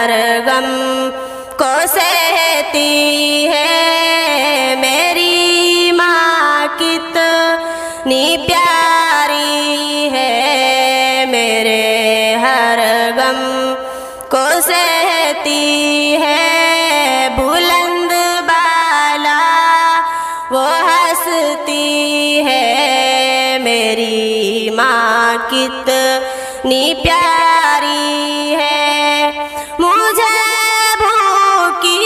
हर गम को सहती है। मेरी माँ कितनी प्यारी है, मेरे हर गम को सहती है। बुलंद बाला वो हंसती है, मेरी माँ कितनी प्यारी है। मुझे भूखी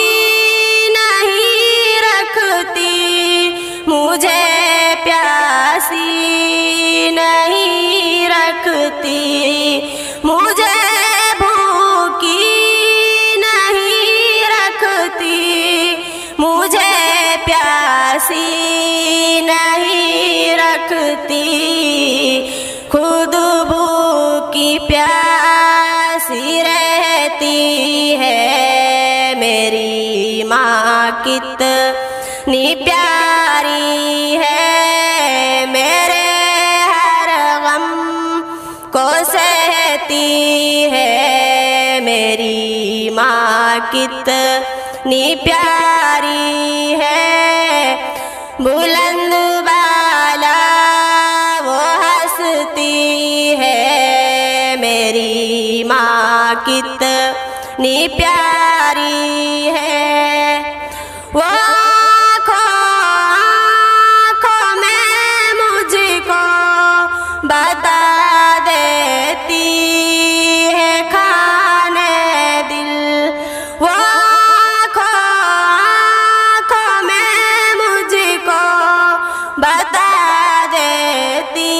नहीं रखती, मुझे प्यासी नहीं रखती। मुझे भूखी नहीं रखती, मुझे प्यासी नहीं रखती। खुद भूखी प्यासी रहती है, मेरी माँ कितनी प्यारी है। मेरे हर गम को सहती है, मेरी माँ कितनी प्यारी है। बुलंद बाला वो हंसती है, मेरी माँ कितनी प्यारी है। वो आँखों में मुझको बता देती है खाने दिल। वो आँखों में मुझको बता देती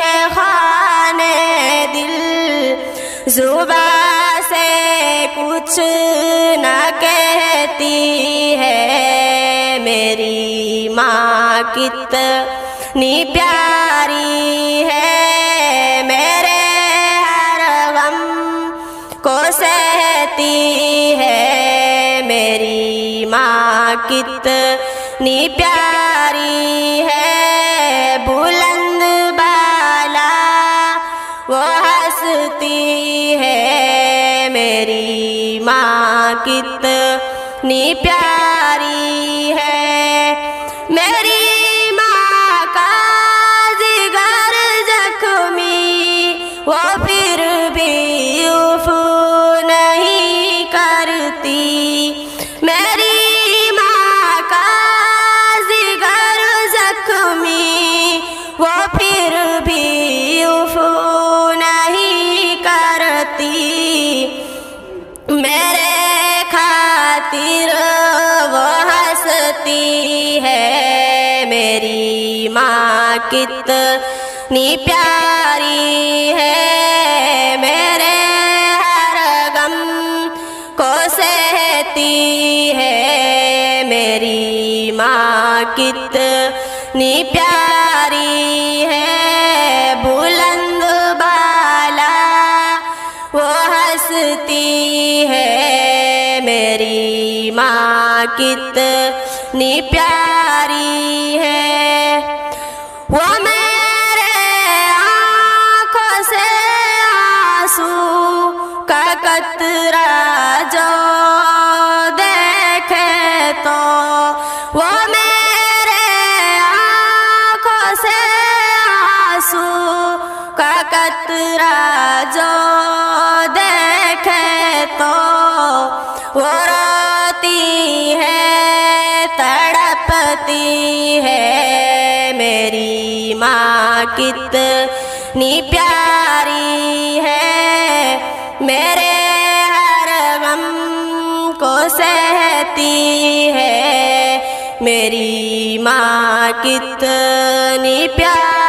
है खाने दिल। जुबां से कुछ न कहती है, मेरी माँ कितनी प्यारी है। मेरे हर गम को सहती है, मेरी माँ कितनी प्यारी है। बुलंद बाला वो हंसती है, मेरी माँ कितनी प्यारी है। मेरी माँ का जिगर जख्मी, वो फिर भी उफ नहीं करती। मेरी माँ का जिगर जख्मी, वो फिर भी उफ नहीं करती। मेरे खातिर वो हंसती है, मेरी माँ कितनी प्यारी है। मेरे हर गम को सहती है, मेरी माँ कितनी प्यारी है। बुलंद बाला वो हंसती है, मेरी माँ कितनी प्यारी है। वो मेरे आँखों से आंसू का कतरा जो देखे तो, वो मेरे आँखों से आंसू का कतरा जो देखे तो, वो रोती है तड़पती है, मेरी माँ कितनी प्यारी है। मेरे हर गम को सहती है, मेरी माँ कितनी प्यारी